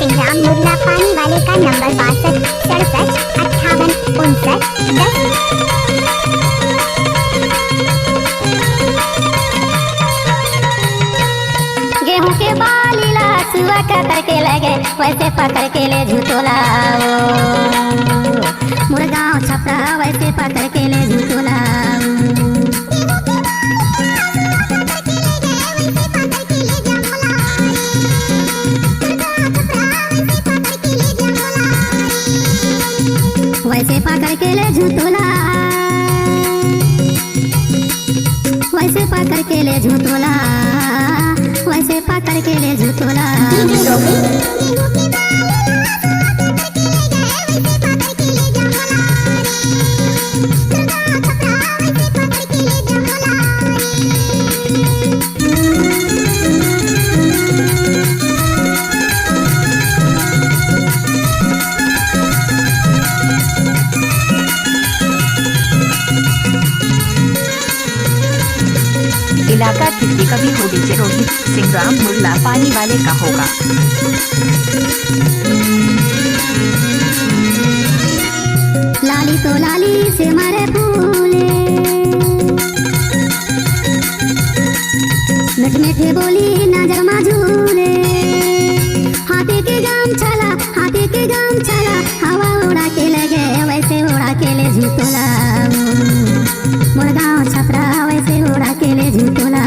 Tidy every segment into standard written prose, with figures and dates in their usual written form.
सिंग्राम मुर्ला पानी वाले का नंबर 62 58 59 10। गेहूं के बालीला सुआ कतर के लगे वैसे पकड़ के ले झूठोला मुर्गांव छपरा वैसे पकड़ के ले झूठोला वैसे पकड़ के ले झूठोला वैसे पकड़ के ले झूठोला वैसे पकड़ के ले झूठोला इलाका किसी का भी हो डीजे रोहित सिंग्राम मुर्ला पानी वाले का होगा। लाली तो लाली से मारे फूले मीठ मीठे बोली नजर झूले हाथी के गाम चला हवा उड़ा के लगे वैसे उड़ा के ले झूठोला मुर्गांव छपरा वैसे उड़ा के ले झूठोला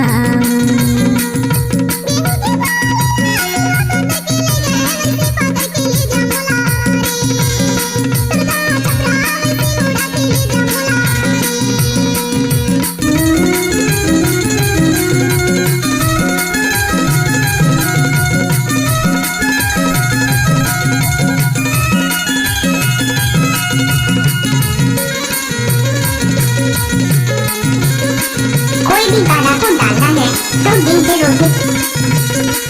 कोई भी गाना को डालना है तो डीजे रोहित।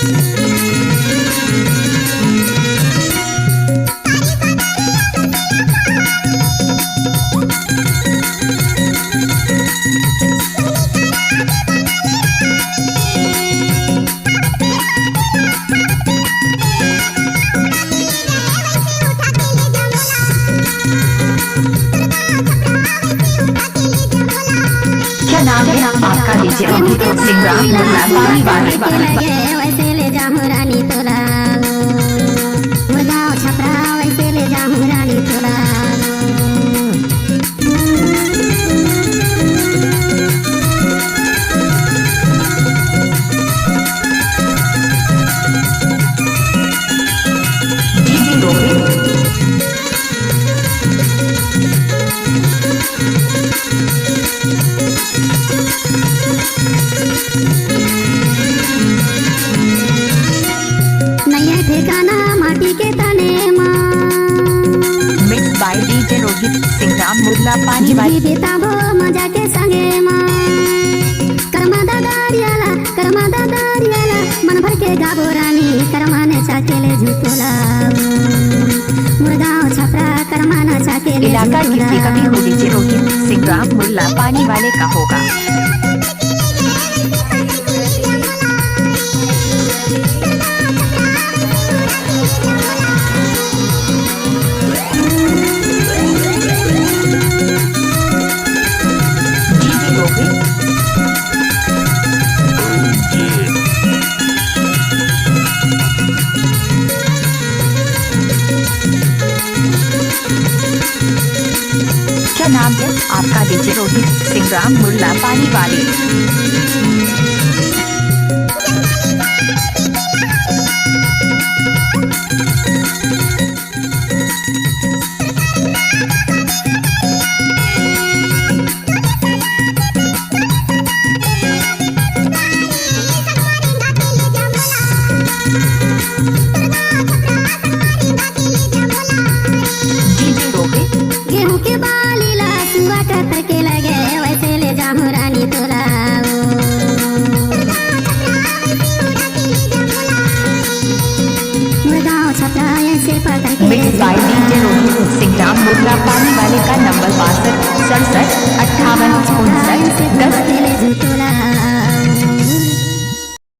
क्या नाम है आपका डीजे रोहित सिंग्राम मुर्ला पानी वाले वैसे ले जाऊं रानी तोला मुर्गांव छपरा वैसे ले जाऊं रानी तोला डीजे रोहित नैया ठिकाना माटी के तने माँ मिक्स बाय डीजे रोहित सिंग्राम मुर्ला पानी वाले बेताबो मजा के संगे माँ कर्मा दादारियाला मन भर के गाबो रानी करमाने चाकेले झूठोला मुर्गांव छपरा करमाना चाकेले इलाका किसी का भी हो डीजे रोहित सिंग्राम मुर्ला पानी वाले का होगा। डीजे रोहित क्या नाम है आपका डीजे रोहित सिंग्राम मुर्ला पानी वाले डीजे रोहित गेहूं के बालीला सुआ कतर के लगे वैसे ले जाऊं रानी तोला मुर्गांव छपरा ऐसे पकड़ के मिक्स बाय डीजे रोहित सिंग्राम मुर्ला पानी वाले का नंबर 62 67 58 59 10।